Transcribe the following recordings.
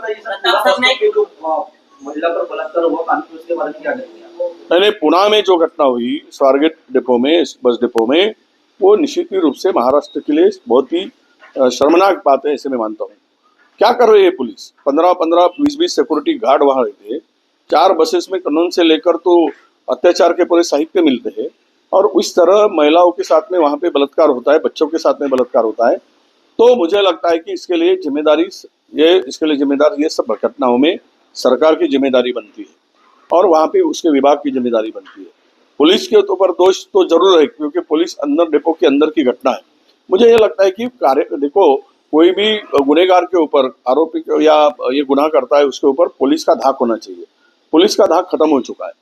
लगता है ये सब पूरा बसने के जो महिला पर बलात्कार हुआ कानपुर, उसके बारे में क्या कहेंगे? नहीं, पुणे में जो घटना हुई स्वारगेट डिपो में, बस डिपो में, वो निश्चित ही रूप से महाराष्ट्र के लिए बहुत ही शर्मनाक बात है, ऐसे मैं मानता हूँ। क्या कर रही है पुलिस? 15-15, 20-20 सिक्योरिटी गार्ड वहां रहते हैं। 4 बसेस में कानून से लेकर तो अत्याचार के पूरे साहित्य मिलते हैं, और उस तरह महिलाओं के साथ में वहां पे बलात्कार होता है, बच्चों के साथ में बलात्कार होता है। तो मुझे लगता है कि इसके लिए जिम्मेदार ये सब घटनाओं में सरकार की जिम्मेदारी बनती है, और वहां पे उसके विभाग की जिम्मेदारी बनती है। पुलिस के ऊपर दोष तो जरूर है, क्योंकि पुलिस अंदर डिपो के अंदर की घटना है। मुझे ये लगता है कि देखो, कोई भी गुनहगार के ऊपर, आरोपी या ये गुनाह करता है, उसके ऊपर पुलिस का धाक होना चाहिए। पुलिस का धाक खत्म हो चुका है।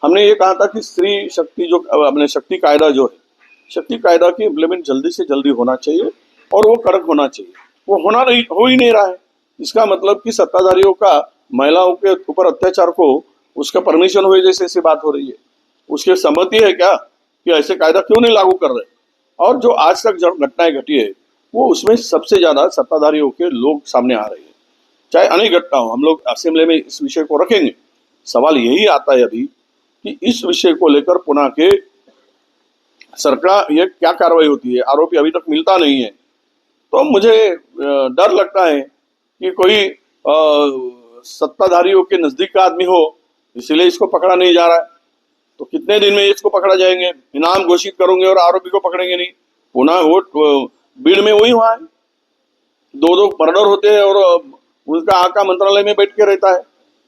हमने ये कहा था कि स्त्री शक्ति जो अपने शक्ति कायदा जो है, शक्ति कायदा की इम्प्लीमेंट जल्दी से जल्दी होना चाहिए, और वो कड़क होना चाहिए। वो हो ही नहीं रहा है। इसका मतलब कि सत्ताधारियों का महिलाओं के ऊपर अत्याचार को उसका परमिशन हुए जैसे ऐसी बात हो रही है। उसकी सहमति है क्या कि ऐसे कायदा क्यों नहीं लागू कर रहे? और जो आज तक जो घटनाएं घटी है, वो उसमें सबसे ज्यादा सत्ताधारियों के लोग सामने आ रहे हैं। चाहे अनेक घटना हो, हम लोग असेंबली में इस विषय को रखेंगे। सवाल यही आता है अभी कि इस विषय को लेकर पुणे के सरकार ये क्या कार्रवाई होती है? आरोपी अभी तक मिलता नहीं है। तो मुझे डर लगता है कि कोई सत्ताधारियों के नजदीक का आदमी हो, इसीलिए इसको पकड़ा नहीं जा रहा है। तो कितने दिन में इसको पकड़ा जाएंगे? इनाम घोषित करोगे और आरोपी को पकड़ेंगे नहीं। पुनः वो भीड़ में वही हुआ है, 2 मर्डर होते हैं और उनका आका मंत्रालय में बैठ के रहता है।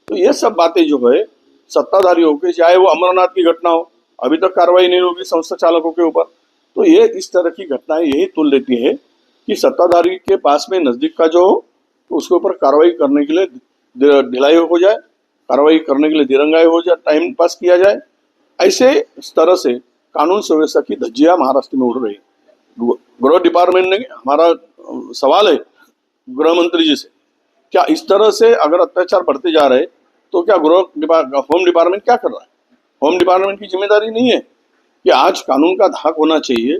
तो ये सब बातें जो है सत्ताधारियों के, चाहे वो अमरनाथ की घटना हो, अभी तक कार्रवाई नहीं होगी संस्था चालकों के ऊपर। तो ये इस तरह की घटनाएं यही तुल देती है कि सत्ताधारी के पास में नजदीक का जो हो, तो उसके ऊपर कार्रवाई करने के लिए ढिलाई हो जाए, कार्रवाई करने के लिए दिरंगाई हो जाए, टाइम पास किया जाए। ऐसे इस तरह से कानून सुव्यवस्था की धज्जियां महाराष्ट्र में उड़ रही है। गृह डिपार्टमेंट ने, हमारा सवाल है गृह मंत्री जी से, क्या इस तरह से अगर अत्याचार बढ़ते जा रहे तो क्या होम डिपार्टमेंट क्या कर रहा है? होम डिपार्टमेंट की जिम्मेदारी नहीं है कि आज कानून का धाक होना चाहिए,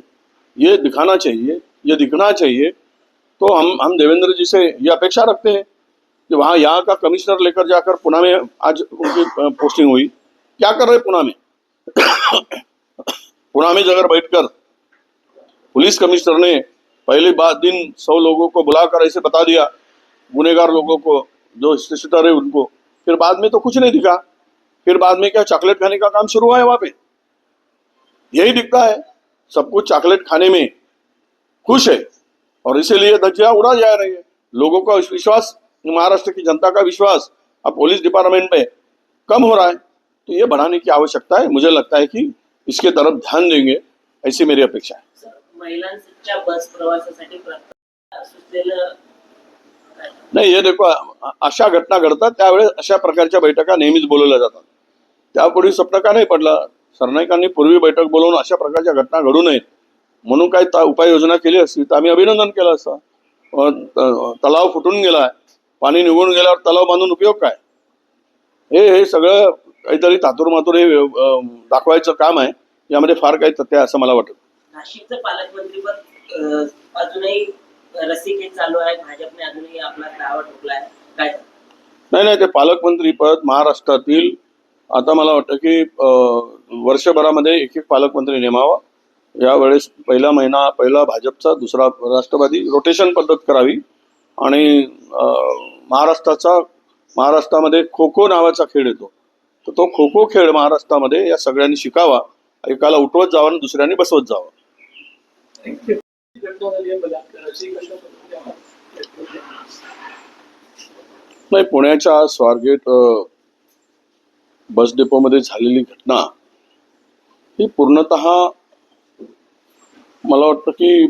ये दिखाना चाहिए, ये दिखना चाहिए। तो हम देवेंद्र जी से ये अपेक्षा रखते हैं कि वहाँ यहाँ का कमिश्नर लेकर जाकर पुणे में आज उनकी पोस्टिंग हुई, क्या कर रहे पुणे में? पुणे में अगर बैठकर पुलिस कमिश्नर ने पहले दिन 100 लोगों को बुलाकर ऐसे बता दिया, गुनहगार लोगों को जो स्टेटर है उनको, फिर बाद में तो कुछ नहीं दिखा। फिर बाद में क्या चॉकलेट खाने का काम शुरू हुआ है वहां पे? यही दिखता है, सब कुछ चॉकलेट खाने में खुश है, और इसीलिए धज्जियां उड़ा जा रही है। लोगों का विश्वास, महाराष्ट्र की जनता का विश्वास अब पुलिस डिपार्टमेंट में कम हो रहा है। तो ये बढ़ाने की आवश्यकता है। मुझे लगता है कि इसके तरफ ध्यान देंगे, ऐसी मेरी अपेक्षा है। महिलांच्या बस प्रवासासाठी सुचलेलं नाही, हे देखो, अशा घटना घडतात त्यावेळेस अशा प्रकारच्या बैठका नेहमीच बोलवल्या जातात। त्यापूर्वी स्वप्न का नाही पडलं? सरनाईकांनी पूर्वी बैठक बोलवून अशा प्रकारच्या घटना घडू नयेत म्हणून काही उपाययोजना केली असती तर आम्ही अभिनंदन केलं असतं। तलाव फुटून गेलाय, पाणी निघून गेल्यावर तलाव बांधून उपयोग काय? हे सगळं काहीतरी तातुरमातुर हे दाखवायचं काम आहे। यामध्ये फार काही तथ्य आहे असं मला वाटतं। नाशिकचं पालकमंत्रीपद अजूनही रस्सीखेच चालू आहे, भाजपने अजूनही आपला दावा ठोकलाय, काय? नाही, ते पालकमंत्री पद महाराष्ट्रातील आता मला वाटतं की वर्षभरामध्ये एक पालकमंत्री नेमावा। यावेळेस पहिला भाजपचा, दुसरा राष्ट्रवादी, रोटेशन पद्धत करावी। आणि महाराष्ट्रामध्ये खो खो नावाचा खेळ येतो, तर तो खो खो खेळ महाराष्ट्रामध्ये या सगळ्यांनी शिकावा। एकाला उठवत जावं आणि दुसऱ्याने बसवत जावं। नाही, पुण्याच्या स्वारगेट बस डेपोमध्ये झालेली घटना ही पूर्णतः मला वाटतं की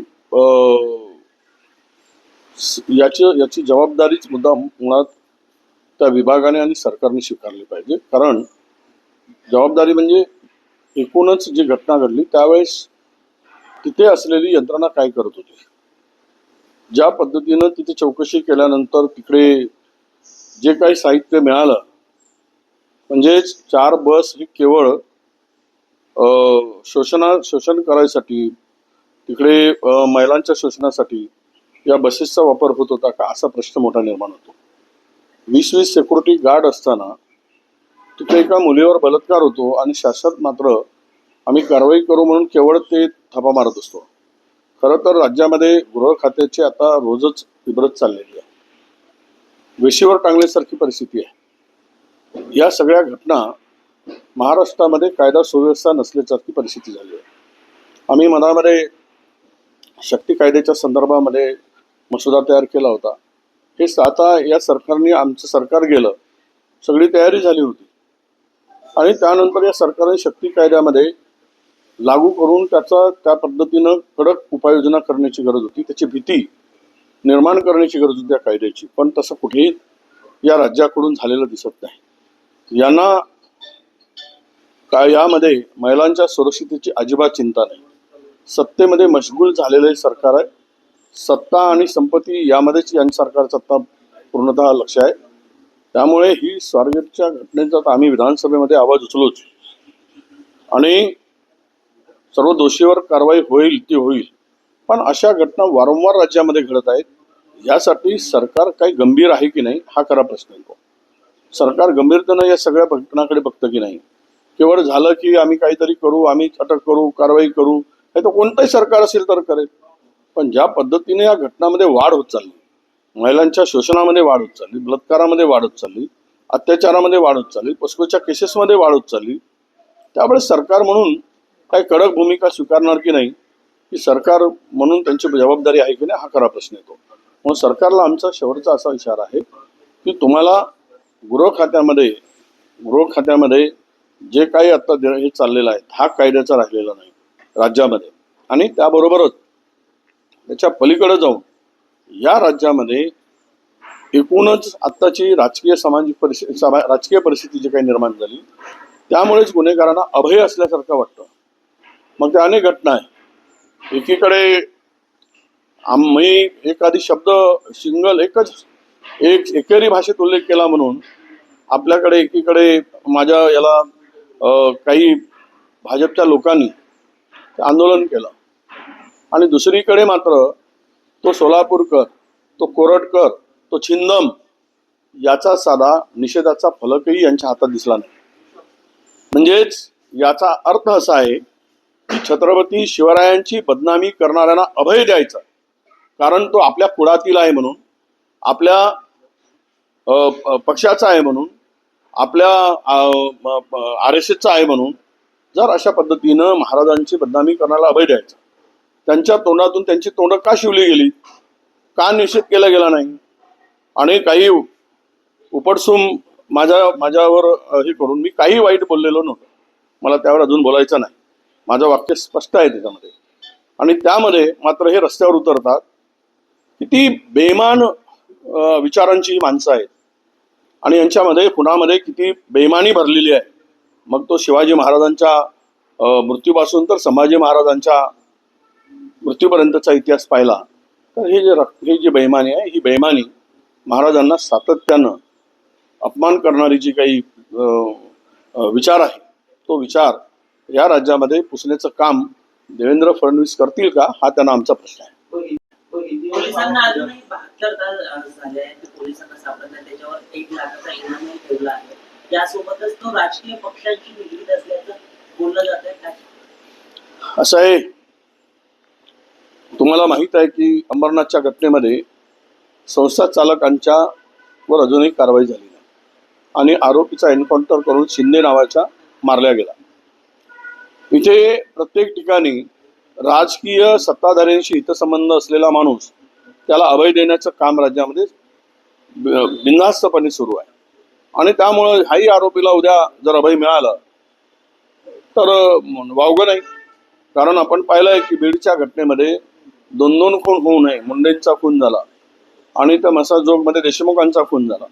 याची जबाबदारीच मुळात त्या विभागाने आणि सरकारने स्वीकारली पाहिजे। कारण जबाबदारी म्हणजे एकूणच जी घटना घडली त्यावेळेस तिथे असलेली यंत्रणा काय करत होती, ज्या पद्धतीनं तिथे चौकशी केल्यानंतर तिकडे जे काही साहित्य मिळालं, म्हणजे 4 बस ही केवळ शोषण करायसाठी, तिकडे महिलांच्या शोषणासाठी या बसेसचा वापर होत होता का, असा प्रश्न मोठा निर्माण होतो। 20-20 सिक्युरिटी गार्ड असताना तिथे एका मुलीवर बलात्कार होतो आणि शासन मात्र आम्ही कारवाई करू म्हणून केवळ ते थापा मारत असतो. खरं तर राज्यामध्ये गृह खात्याची आता रोजच इब्रत चाललेली आहे. वेशीवर टांगल्यासारखी परिस्थिती आहे. या सगळ्या घटना महाराष्ट्रामध्ये कायदा सुव्यवस्था नसल्यासारखी परिस्थिती झाली आहे. आम्ही मनामध्ये शक्ती कायद्याच्या संदर्भामध्ये मसुदा तयार केला होता. हे आता या सरकारने, आमचं सरकार गेलं, सगळी तयारी झाली होती आणि त्यानंतर या सरकारने शक्ती कायद्यामध्ये लागू करून त्याचा त्या पद्धतीनं कडक उपाययोजना करण्याची गरज होती. त्याची भीती निर्माण करण्याची गरज होती त्या कायद्याची, पण तसं कुठेही या राज्याकडून झालेलं दिसत नाही. यांना यामध्ये महिलांच्या सुरक्षिततेची अजिबात चिंता नाही. सत्तेमध्ये मशगूल झालेलं हे सरकार आहे. सत्ता आणि संपत्ती यामध्येच या सरकारचं आता पूर्णतः लक्ष आहे. त्यामुळे ही स्वारगेटच्या घटनेचा तर आम्ही विधानसभेमध्ये आवाज उचलूच आणि सर्व दोषीवर कारवाई होईल ती होईल. पण अशा घटना वारंवार राज्यामध्ये घडत आहेत. यासाठी सरकार काही गंभीर आहे की नाही हा खरा प्रश्न येतो. सरकार गंभीरतेनं या सगळ्या घटनाकडे बघतं की नाही. केवळ झालं की आम्ही काहीतरी करू, आम्ही अटक करू, कारवाई करू, हे तर कोणतंही सरकार असेल तर करेल. पण ज्या पद्धतीने या घटनामध्ये वाढ होत चालली, महिलांच्या शोषणामध्ये वाढ होत चालली, बलात्कारामध्ये वाढ होत चालली, अत्याचारामध्ये वाढ होत चालली, पोस्कोच्या केसेसमध्ये वाढ होत चालली, त्यामुळे सरकार म्हणून काही कडक भूमिका स्वीकारणार की नाही, की सरकार म्हणून त्यांची जबाबदारी आहे की नाही हा खरा प्रश्न येतो. म्हणून सरकारला आमचा शेवटचा असा इशारा आहे की तुम्हाला गृह खात्यामध्ये जे काही आता हे चाललेलं आहे हा कायद्याचा राहिलेला नाही राज्यामध्ये, आणि त्याबरोबरच त्याच्या पलीकडे जाऊन या राज्यामध्ये एकूणच आत्ताची राजकीय परिस्थिती जी काही निर्माण झाली त्यामुळेच गुन्हेगारांना अभय असल्यासारखं वाटतं. मग त्या अनेक घटना आहे. एकीकडे आम्ही एखादी शब्द एकेरी भाषेत उल्लेख केला म्हणून आपल्याकडे एकीकडे माझ्या याला काही भाजपच्या लोकांनी आंदोलन केलं आणि दुसरीकडे मात्र तो सोलापूरकर, तो कोरटकर, तो छिंदम याचा साधा निषेधाचा फलकही यांच्या हातात दिसला नाही. म्हणजेच याचा अर्थ असा आहे की छत्रपती शिवरायांची बदनामी करणाऱ्यांना अभय द्यायचं, कारण तो आपल्या कुळातील आहे म्हणून, आपल्या पक्षाचा आहे म्हणून, आपल्या RSSचा आहे म्हणून. जर अशा पद्धतीनं महाराजांची बदनामी करण्याला अभय द्यायचा, त्यांच्या तोंडातून त्यांची तोंड का शिवली गेली, का निषेध केला गेला नाही, आणि काही उपडसूम माझ्यावर हे करून मी काही वाईट बोललेलो नव्हतो. मला त्यावर अजून बोलायचं नाही. माझं वाक्य स्पष्ट आहे त्याच्यामध्ये. आणि त्यामध्ये मात्र हे रस्त्यावर उतरतात. किती बेईमान विचारांची माणसं आहेत आणि यांच्यामध्ये पुण्यामध्ये किती बेईमानी भरलेली आहे. मग तो शिवाजी महाराजांच्या मृत्यूपासून तर संभाजी महाराजांच्या मृत्यूपर्यंतचा इतिहास पाहिला तर ही जी बेईमानी आहे, ही बेईमानी महाराजांना सातत्यानं अपमान करणारी जी काही विचार आहे, तो विचार या राज्यामध्ये पुसण्याचं काम देवेंद्र फडणवीस करतील का हा त्यांना आमचा प्रश्न आहे. पोलिसांना अजूनही 72 तास झाले आहेत पोलिसांना सापडण्यात, त्याच्यावर 1 लाखाचा इनामही ठेवला आहे. यासोबतच तो राजकीय पक्षांची निगडीत असल्याचं बोललं जात आहे. काय असं आहे, तुम्हाला माहित आहे की अंबरनाथच्या घटनेमध्ये संस्था चालकांच्या वर अजूनही कारवाई झाली नाही आणि आरोपीचा एन्काउंटर करून शिंदे नावाच्या मारल्या गेला. इथे प्रत्येक ठिकाणी राजकीय सत्ताधाऱ्यांशी हितसंबंध असलेला माणूस त्याला अभय देण्याचं काम राज्यामध्ये बिनधास्तपणे सुरू आहे. आणि त्यामुळं हाही आरोपीला उद्या जर अभय मिळालं तर वावगं नाही. कारण आपण पाहिलंय की बीडच्या घटनेमध्ये 2 खून होऊ नये, मुंडेंचा खून झाला आणि त्या मसाजोगमध्ये देशमुखांचा खून झाला.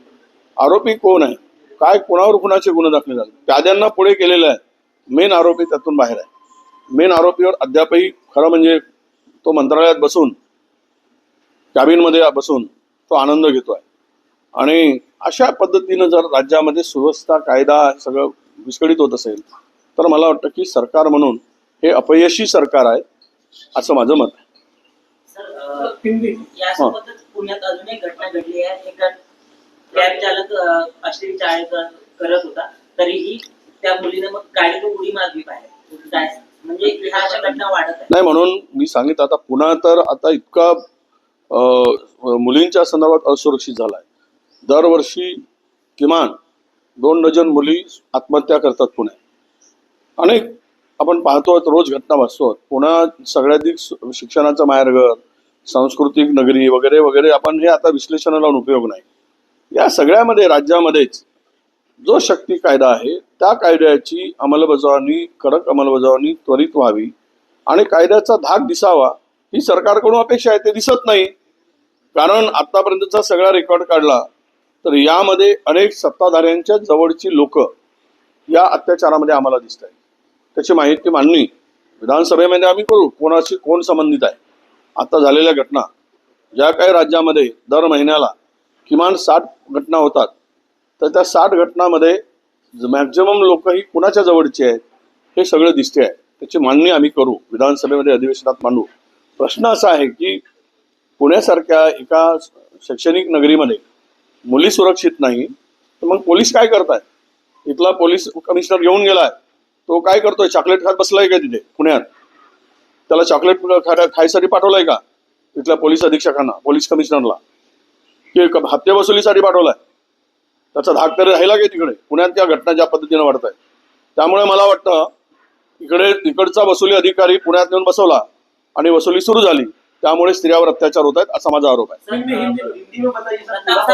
आरोपी कोण आहे, काय, कोणावर खुनाचे गुन्हे दाखल झाले, प्याद्यांना पुढे केलेलं आहे. मेन आरोपी त्यातून बाहेर आहे. मेन आरोपीवर अद्यापही खरं म्हणजे तो मंत्रालयात बसून, कॅबिनमध्ये बसून तो आनंद घेतोय. आणि अशा पद्धतीनं जर राज्यामध्ये सुव्यवस्था, कायदा सगळं विस्कळीत होत असेल तर मला वाटतं की सरकार म्हणून हे अपयशी सरकार आहे असं माझं मत आहे. सर, यासोबतच पुण्यात अजून एक घटना घडली आहे. एका कॅब चालक अश्लील चाळे करत होता, तरीही त्या मुलीने मग गाडीतून उडी मारली बाहेर. काय म्हणजे ह्या अशा घटना वाढत आहेत. नाही, म्हणून मी सांगितलं आता पुन्हा तर आता इतका मुलींच्या संदर्भात असुरक्षित झालाय. दरवर्षी किमान 2 डझन मुली आत्महत्या करतात पुण्यात. अनेक आपण पाहतो रोज घटना वाचतो. पुन्हा सगळ्याधिक शिक्षणाचं माहेरघर, सांस्कृतिक नगरी वगैरे वगैरे. आपण हे आता विश्लेषणाला लावून उपयोग नाही. या सगळ्यामध्ये राज्यामध्येच जो शक्ती कायदा आहे त्या कायद्याची अंमलबजावणी, कडक अंमलबजावणी त्वरित व्हावी आणि कायद्याचा धाक दिसावा ही सरकारकडून अपेक्षा आहे. ते दिसत नाही. कारण आतापर्यंतचा सगळा रेकॉर्ड काढला तर यामध्ये अनेक सत्ताधाऱ्यांच्या जवळची लोक या अत्याचारामध्ये आम्हाला दिसत आहेत. त्याची माहिती मांडणी विधानसभेमध्ये आम्ही करू, कोणाशी कोण संबंधित आहे. आता झालेल्या घटना ज्या काही राज्यामध्ये दर महिन्याला किमान 60 घटना होतात, तर त्या 60 घटनामध्ये मॅक्झिमम लोक ही कुणाच्या जवळची आहेत हे सगळं दिसते आहे. त्याची मांडणी आम्ही करू, विधानसभेमध्ये अधिवेशनात मांडू. प्रश्न असा आहे की पुण्यासारख्या एका शैक्षणिक नगरीमध्ये मुली सुरक्षित नाही, तर मग पोलीस काय करताय? इथला पोलीस कमिशनर घेऊन गेलाय, तो काय करतोय? चॉकलेट खात बसलाय का तिथे पुण्यात? त्याला चॉकलेट खायसाठी पाठवलंय का इथल्या पोलीस अधीक्षकांना, पोलीस कमिशनरला, की हप्ते वसुलीसाठी पाठवलाय? त्याचा धाक तरी राहिला का तिकडे? पुण्यात त्या घटना ज्या पद्धतीने वाढत आहे, त्यामुळे मला वाटतं इकडचा वसुली अधिकारी पुण्यात येऊन बसवला आणि वसुली सुरू झाली, त्यामुळे स्त्रियावर अत्याचार होत आहेत असा माझा आरोप आहे. हिंदी में बताइए सर.